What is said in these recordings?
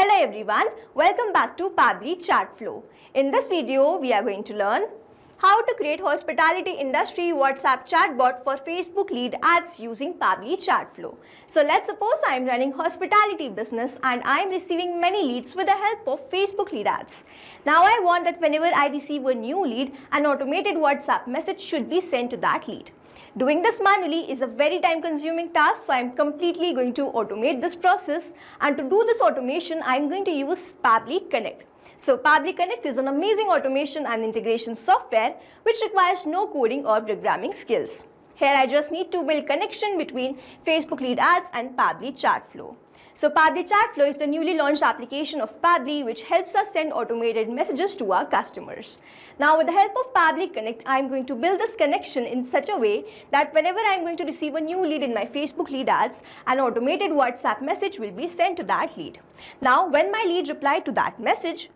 Hello everyone, welcome back to Pabbly Chatflow. In this video, we are going to learn how to create hospitality industry WhatsApp chatbot for Facebook lead ads using Pabbly Chatflow. So let's suppose I am running hospitality business and I am receiving many leads with the help of Facebook lead ads. Now I want that whenever I receive a new lead, an automated WhatsApp message should be sent to that lead. Doing this manually is a very time-consuming task, so I am completely going to automate this process. And to do this automation, I am going to use Pabbly Connect. So Pabbly Connect is an amazing automation and integration software which requires no coding or programming skills. Here I just need to build connection between Facebook lead ads and Pabbly Chatflow. So Pabbly Chatflow is the newly launched application of Pabbly which helps us send automated messages to our customers. Now with the help of Pabbly Connect, I am going to build this connection in such a way that whenever I am going to receive a new lead in my Facebook lead ads, an automated WhatsApp message will be sent to that lead. Now when my lead replies to that message,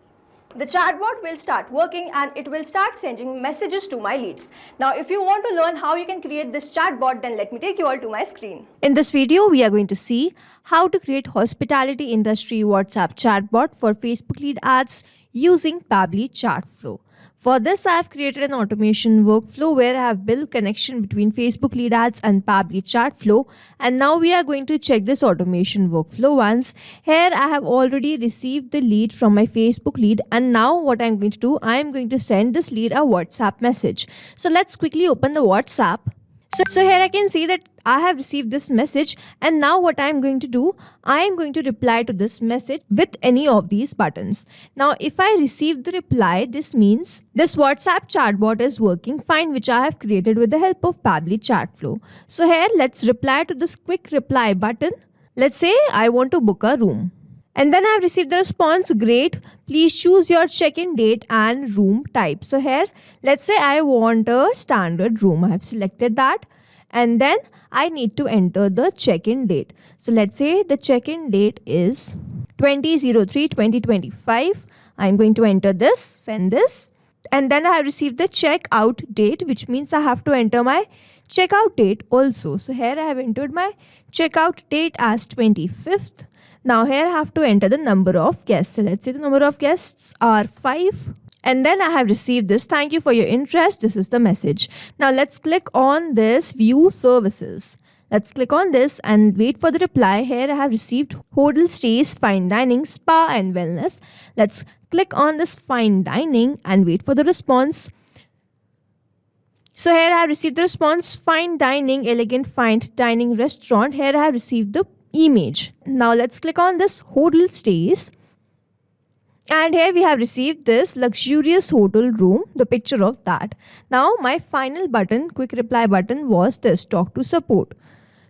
the chatbot will start working and it will start sending messages to my leads. Now, if you want to learn how you can create this chatbot, then let me take you all to my screen. In this video, we are going to see how to create hospitality industry WhatsApp chatbot for Facebook lead ads using Pabbly Chatflow. For this, I have created an automation workflow where I have built connection between Facebook lead ads and Pabbly Chatflow. And now we are going to check this automation workflow once. Here I have already received the lead from my Facebook lead. And now what I'm going to do, I am going to send this lead a WhatsApp message. So let's quickly open the WhatsApp. So here I can see that I have received this message, and now what I am going to do, I am going to reply to this message with any of these buttons. Now if I receive the reply, this means this WhatsApp chatbot is working fine, which I have created with the help of Pabbly Chatflow. So here let's reply to this quick reply button. Let's say I want to book a room. And then I have received the response, great, please choose your check-in date and room type. So here, let's say I want a standard room. I have selected that. And then I need to enter the check-in date. So let's say the check-in date is 20/03/2025. I'm going to enter this, send this. And then I have received the checkout date, which means I have to enter my checkout date also. So here I have entered my checkout date as 25th. Now here I have to enter the number of guests. So let's say the number of guests are 5. And then I have received this. Thank you for your interest. This is the message. Now let's click on this view services. Let's click on this and wait for the reply. Here I have received hotel stays, fine dining, spa and wellness. Let's click on this fine dining and wait for the response. So here I have received the response, fine dining, elegant fine dining restaurant. Here I have received the image. Now let's click on this hotel stays. And here we have received this luxurious hotel room, the picture of that. Now my final button, quick reply button was this, talk to support.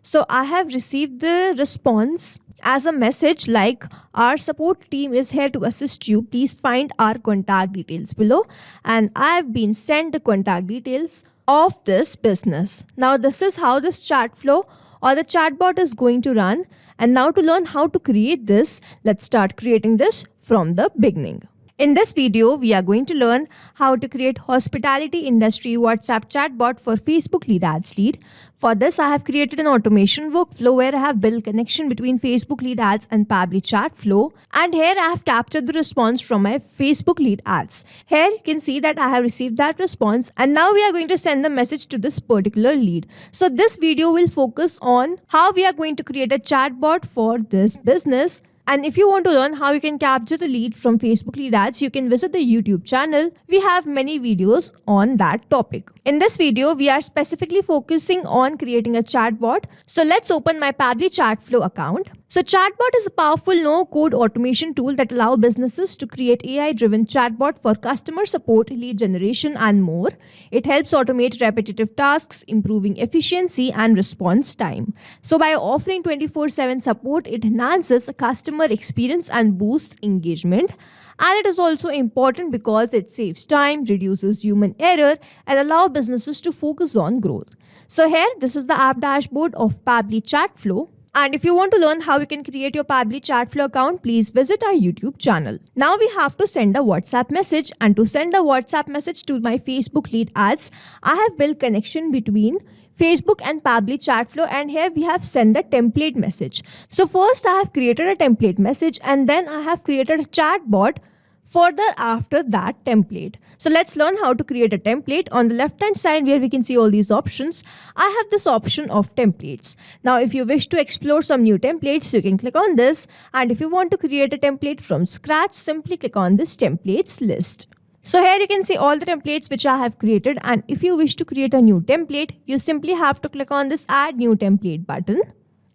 So I have received the response as a message like, our support team is here to assist you. Please find our contact details below. And I have been sent the contact details of this business. Now this is how this chat flow or the chatbot is going to run. And now to learn how to create this, let's start creating this from the beginning. In this video, we are going to learn how to create hospitality industry WhatsApp chatbot for Facebook lead ads lead. For this, I have created an automation workflow where I have built connection between Facebook lead ads and Pabbly Chatflow. And here I have captured the response from my Facebook lead ads. Here you can see that I have received that response, and now we are going to send the message to this particular lead. So this video will focus on how we are going to create a chatbot for this business. And if you want to learn how you can capture the lead from Facebook lead ads, you can visit the YouTube channel. We have many videos on that topic. In this video, we are specifically focusing on creating a chatbot. So let's open my Pabbly Chatflow account. So chatbot is a powerful no-code automation tool that allows businesses to create AI-driven chatbot for customer support, lead generation, and more. It helps automate repetitive tasks, improving efficiency and response time. So by offering 24/7 support, it enhances customer experience and boosts engagement. And it is also important because it saves time, reduces human error, and allows businesses to focus on growth. So here, this is the app dashboard of Pabbly Chatflow. And if you want to learn how you can create your Pabbly Chatflow account, please visit our YouTube channel. Now we have to send a WhatsApp message, and to send a WhatsApp message to my Facebook lead ads, I have built connection between Facebook and Pabbly Chatflow, and here we have send the template message. So first I have created a template message, and then I have created a chatbot further after that template. So let's learn how to create a template. On the left hand side where we can see all these options, I have this option of templates. Now if you wish to explore some new templates, you can click on this, and if you want to create a template from scratch, simply click on this templates list. So here you can see all the templates which I have created, and if you wish to create a new template, you simply have to click on this add new template button.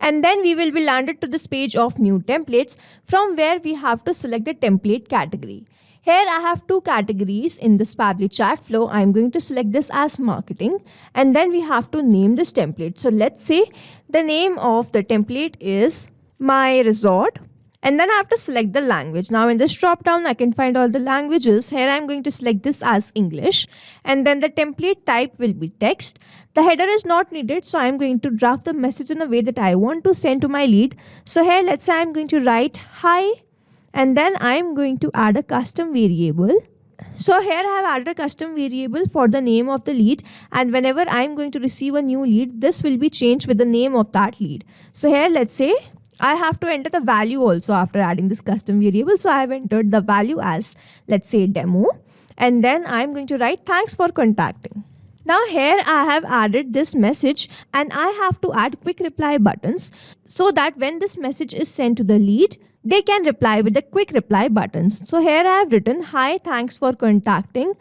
And then we will be landed to this page of new templates, from where we have to select the template category. Here I have two categories in this Pabbly Chatflow. I am going to select this as marketing, and then we have to name this template. So let's say the name of the template is My Resort. And then I have to select the language. Now in this drop down, I can find all the languages. Here I'm going to select this as English. And then the template type will be text. The header is not needed, so I'm going to draft the message in a way that I want to send to my lead. So here, let's say I'm going to write hi. And then I'm going to add a custom variable. So here I have added a custom variable for the name of the lead, and whenever I'm going to receive a new lead, this will be changed with the name of that lead. So here, let's say I have to enter the value also after adding this custom variable. So I have entered the value as, let's say, demo, and then I'm going to write thanks for contacting. Now here I have added this message, and I have to add quick reply buttons so that when this message is sent to the lead, they can reply with the quick reply buttons. So here I have written, hi, thanks for contacting,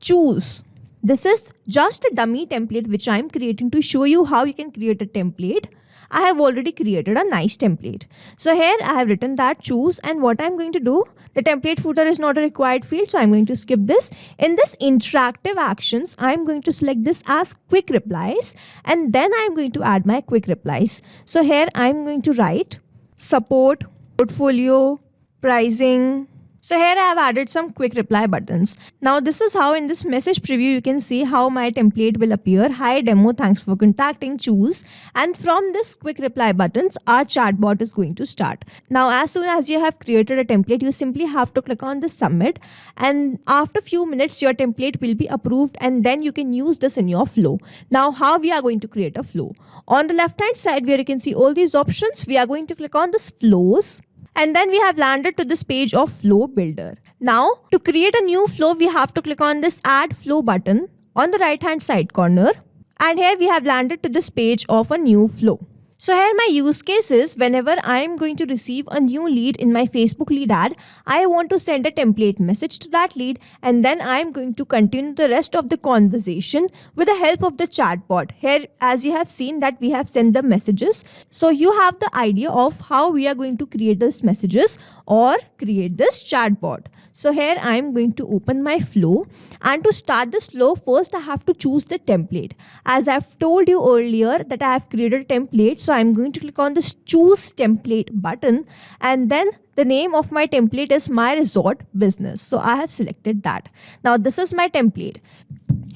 choose. This is just a dummy template which I am creating to show you how you can create a template. I have already created a nice template. So here I have written that choose, and what I'm going to do, the template footer is not a required field, so I'm going to skip this. In this interactive actions, I'm going to select this as quick replies, and then I'm going to add my quick replies. So here I'm going to write support, portfolio, pricing. So here I have added some quick reply buttons. Now this is how in this message preview you can see how my template will appear. Hi demo, thanks for contacting, choose. And from this quick reply buttons, our chatbot is going to start. Now as soon as you have created a template, you simply have to click on the submit, and after few minutes your template will be approved, and then you can use this in your flow. Now how we are going to create a flow? On the left hand side where you can see all these options, we are going to click on this flows. And then we have landed to this page of flow builder. Now to create a new flow, we have to click on this add flow button on the right hand side corner. And here we have landed to this page of a new flow. So here my use case is, whenever I am going to receive a new lead in my Facebook lead ad, I want to send a template message to that lead, and then I am going to continue the rest of the conversation with the help of the chatbot. Here, as you have seen that we have sent the messages. So you have the idea of how we are going to create these messages or create this chatbot. So here I am going to open my flow, and to start this flow, first I have to choose the template. As I have told you earlier that I have created a template, so I am going to click on this choose template button, and then the name of my template is My Resort Business. So I have selected that. Now this is my template.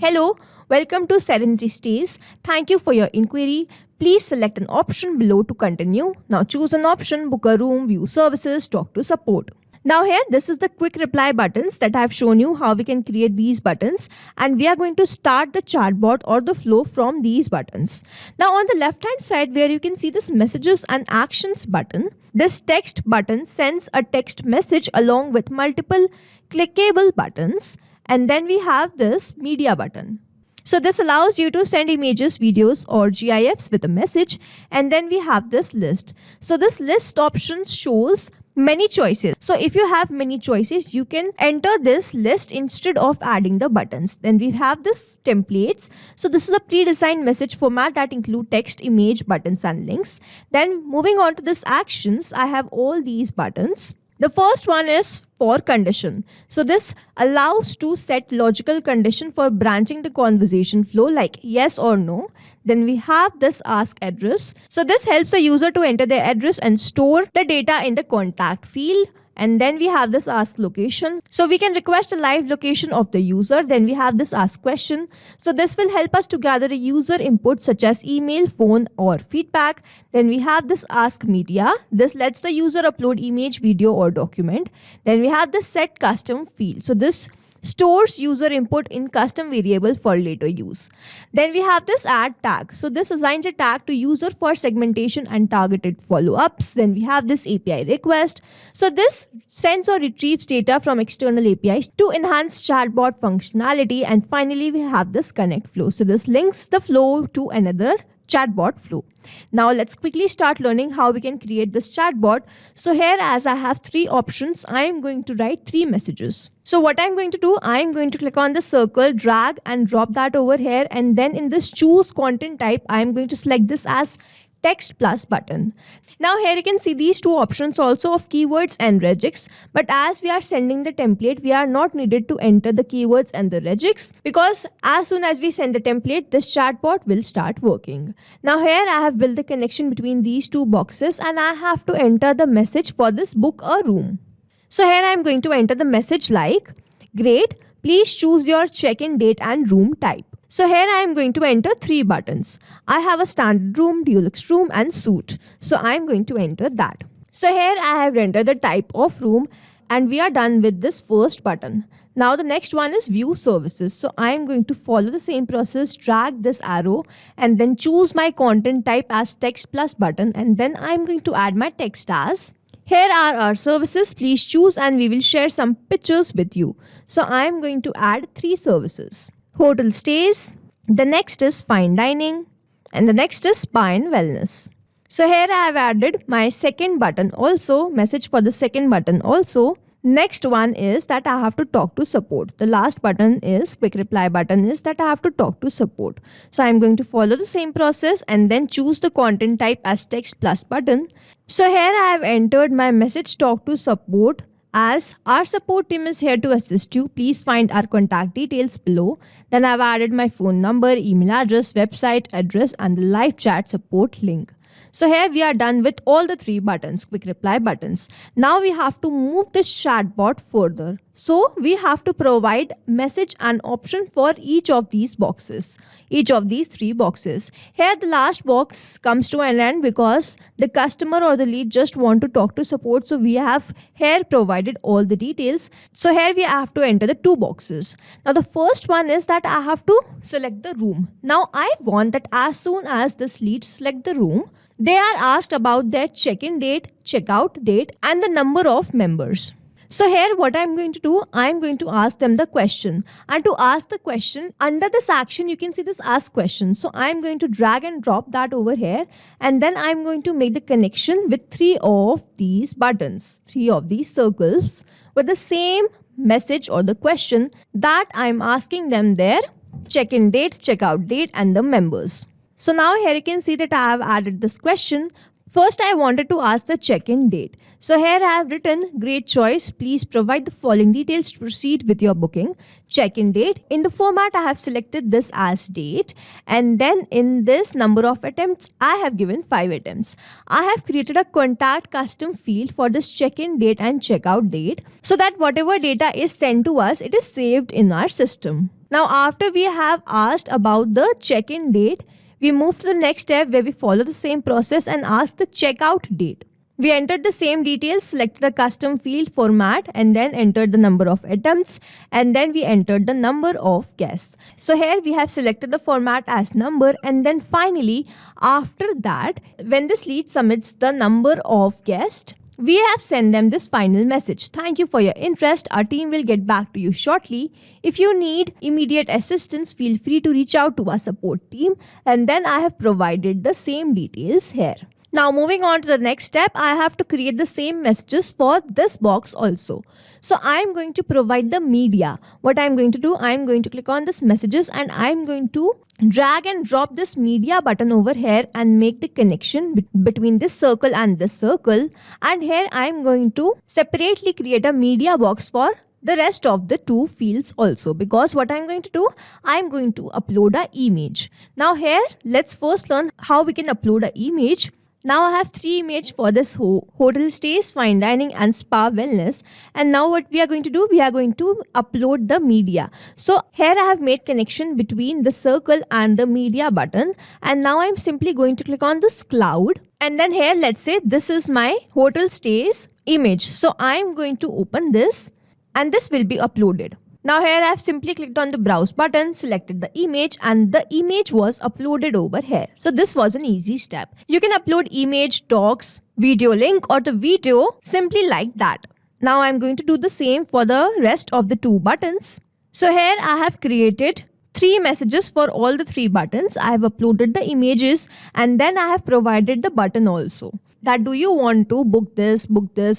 Hello, welcome to Serenity Stays. Thank you for your inquiry. Please select an option below to continue. Now choose an option, book a room, view services, talk to support. Now here, this is the quick reply buttons that I have shown you how we can create these buttons, and we are going to start the chatbot or the flow from these buttons. Now on the left hand side where you can see this messages and actions button, this text button sends a text message along with multiple clickable buttons, and then we have this media button. So this allows you to send images, videos or GIFs with a message, and then we have this list. So this list option shows many choices. So if you have many choices, you can enter this list instead of adding the buttons. Then we have this templates. So this is a pre-designed message format that include text, image, buttons and links. Then moving on to this actions, I have all these buttons. The first one is for condition. So this allows to set logical condition for branching the conversation flow like yes or no. Then we have this ask address. So this helps the user to enter their address and store the data in the contact field. And then we have this ask location. So we can request a live location of the user. Then we have this ask question. So this will help us to gather a user input such as email, phone or feedback. Then we have this ask media. This lets the user upload image, video or document. Then we have the set custom field. So this stores user input in custom variable for later use. Then we have this add tag. So this assigns a tag to user for segmentation and targeted follow-ups. Then we have this API request. So this sends or retrieves data from external APIs to enhance chatbot functionality. And finally, we have this connect flow. So this links the flow to another chatbot flow. Now let's quickly start learning how we can create this chatbot. So here, as I have 3 options, I am going to write 3 messages. So what I'm going to do, I'm going to click on the circle, drag and drop that over here, and then in this choose content type, I'm going to select this as text plus button. Now here you can see these 2 options also of keywords and regex, but as we are sending the template, we are not needed to enter the keywords and the regex, because as soon as we send the template, this chatbot will start working. Now here I have built the connection between these 2 boxes and I have to enter the message for this book a room. So here I am going to enter the message like, great, please choose your check-in date and room type. So here I am going to enter 3 buttons. I have a standard room, deluxe room and suite. So I am going to enter that. So here I have entered the type of room and we are done with this first button. Now the next one is view services. So I am going to follow the same process, drag this arrow and then choose my content type as text plus button, and then I am going to add my text as, here are our services, please choose, and we will share some pictures with you. So I am going to add 3 services. Hotel stays, the next is fine dining, and the next is spa and wellness. So here I have added my second button also, message for the second button also. Next one is that I have to talk to support. The last button is quick reply button is that I have to talk to support. So I'm going to follow the same process and then choose the content type as text plus button. So here I have entered my message talk to support as our support team is here to assist you. Please find our contact details below. Then I've added my phone number, email address, website address and the live chat support link. So here we are done with all the 3 buttons, quick reply buttons. Now we have to move this chatbot further. So we have to provide message and option for each of these boxes, each of these 3 boxes. Here the last box comes to an end because the customer or the lead just want to talk to support. So we have here provided all the details. So here we have to enter the 2 boxes. Now the first one is that I have to select the room. Now I want that as soon as this lead select the room, they are asked about their check-in date, check-out date and the number of members. So here what I'm going to do, I'm going to ask them the question. And to ask the question, under this action, you can see this ask question. So I'm going to drag and drop that over here. And then I'm going to make the connection with 3 of these buttons, 3 of these circles with the same message or the question that I'm asking them their check-in date, check-out date and the members. So now here you can see that I have added this question. First, I wanted to ask the check-in date. So here I have written, great choice. Please provide the following details to proceed with your booking. Check-in date. In the format, I have selected this as date. And then in this number of attempts, I have given 5 attempts. I have created a contact custom field for this check-in date and check-out date so that whatever data is sent to us, it is saved in our system. Now, after we have asked about the check-in date, we move to the next step where we follow the same process and ask the checkout date. We entered the same details, selected the custom field format and then entered the number of attempts and then we entered the number of guests. So here we have selected the format as number and then finally after that when this lead submits the number of guests, we have sent them this final message. Thank you for your interest. Our team will get back to you shortly. If you need immediate assistance, feel free to reach out to our support team. And then I have provided the same details here. Now moving on to the next step, I have to create the same messages for this box also. So I'm going to provide the media. What I'm going to do, I'm going to click on this messages and I'm going to drag and drop this media button over here and make the connection between this circle and this circle. And here I'm going to separately create a media box for the rest of the two fields also, because what I'm going to do, I'm going to upload an image. Now here, let's first learn how we can upload an image. Now I have 3 images for this hotel stays, fine dining and spa wellness. And now what we are going to do, we are going to upload the media. So here I have made connection between the circle and the media button. And now I'm simply going to click on this cloud. And then here, let's say this is my hotel stays image. So I'm going to open this and this will be uploaded. Now here I have simply clicked on the browse button, selected the image and the image was uploaded over here. So this was an easy step. You can upload image, docs, video link or the video simply like that. Now I'm going to do the same for the rest of the 2 buttons. So here I have created 3 messages for all the 3 buttons. I have uploaded the images and then I have provided the button also. That do you want to book this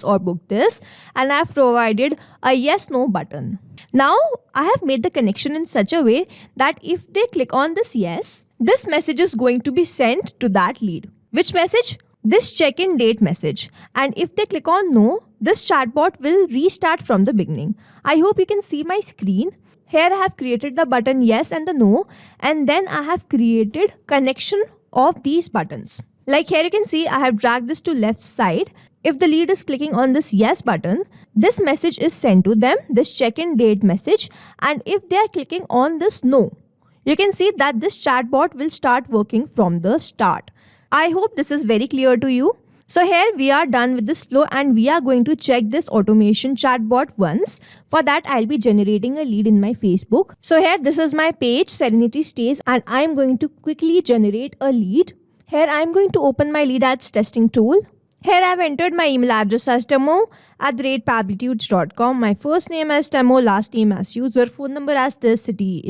or book this, and I have provided a yes no button. Now I have made the connection in such a way that if they click on this yes, this message is going to be sent to that lead. Which message? This check-in date message. And if they click on no, this chatbot will restart from the beginning. I hope you can see my screen. Here I have created the button yes and the no, and then I have created connection of these buttons. Like here you can see I have dragged this to left side. If the lead is clicking on this yes button, this message is sent to them, this check-in date message. And if they are clicking on this no, you can see that this chatbot will start working from the start. I hope this is very clear to you. So here we are done with this flow and we are going to check this automation chatbot once. For that I'll be generating a lead in my Facebook. So here this is my page, Serenity Stays, and I'm going to quickly generate a lead. Here I am going to open my lead ads testing tool. Here I have entered my email address as temo@pablitudes.com. My first name as Temo, last name as user, phone number as this, city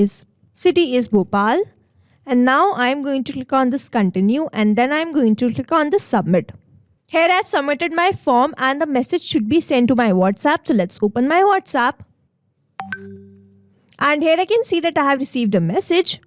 is Bhopal. And now I am going to click on this continue and then I am going to click on this submit. Here I have submitted my form and the message should be sent to my WhatsApp. So let's open my WhatsApp. And here I can see that I have received a message.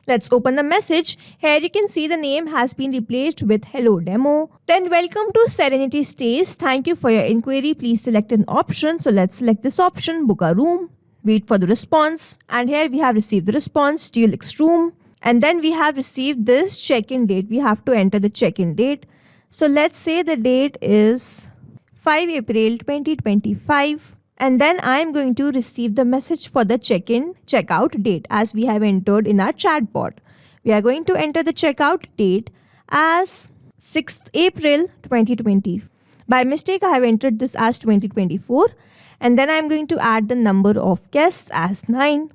Let's open the message. Here you can see the name has been replaced with hello demo. Then welcome to Serenity Stays. Thank you for your inquiry. Please select an option. So let's select this option, book a room. Wait for the response. And here we have received the response, Deluxe room. And then we have received this check-in date. We have to enter the check-in date. So let's say the date is 5 April 2025. And then I am going to receive the message for the check-in checkout date as we have entered in our chatbot. We are going to enter the checkout date as 6th April 2020. By mistake, I have entered this as 2024. And then I am going to add the number of guests as 9.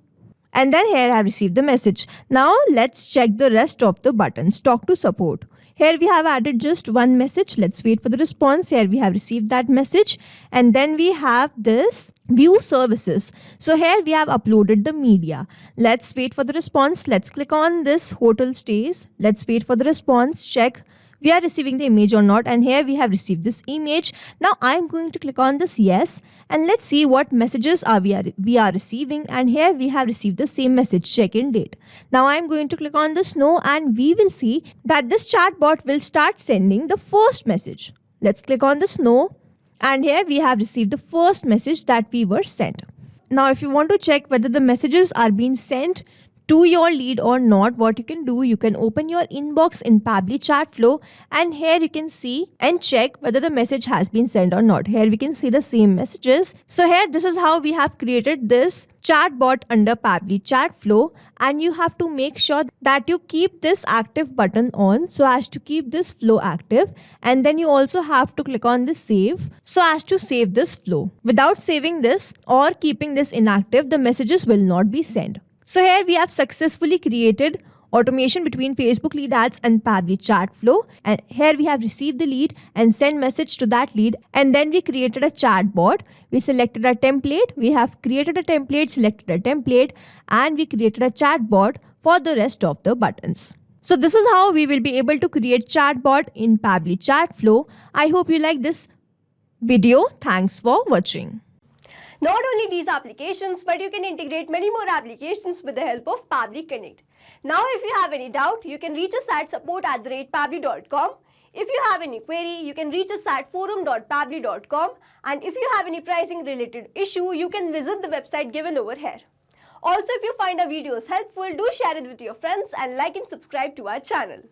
And then here I have received the message. Now let's check the rest of the buttons. Talk to support. Here we have added just one message. Let's wait for the response. Here we have received that message. And then we have this view services. So here we have uploaded the media. Let's wait for the response. Let's click on this hotel stays. Let's wait for the response. Check we are receiving the image or not. And here we have received this image. Now I'm going to click on this yes. And let's see what messages we are receiving. And here we have received the same message, check-in date. Now I'm going to click on this no and we will see that this chatbot will start sending the first message. Let's click on this no. And here we have received the first message that we were sent. Now if you want to check whether the messages are being sent to your lead or not, what you can do, you can open your inbox in Pabbly chat flow and here you can see and check whether the message has been sent or not. Here we can see the same messages. So here this is how we have created this chatbot under Pabbly chat flow, and you have to make sure that you keep this active button on so as to keep this flow active, and then you also have to click on the save so as to save this flow. Without saving this or keeping this inactive, the messages will not be sent. So here we have successfully created automation between Facebook lead ads and Pabbly chat flow. And here we have received the lead and send message to that lead. And then we created a chat bot. We selected a template. We have created a template, selected a template, and we created a chat bot for the rest of the buttons. So this is how we will be able to create chatbot in Pabbly Chatflow. I hope you like this video. Thanks for watching. Not only these applications, but you can integrate many more applications with the help of Pabbly Connect. Now, if you have any doubt, you can reach us at support@pabbly.com. If you have any query, you can reach us at forum.pabbly.com. And if you have any pricing related issue, you can visit the website given over here. Also, if you find our videos helpful, do share it with your friends and like and subscribe to our channel.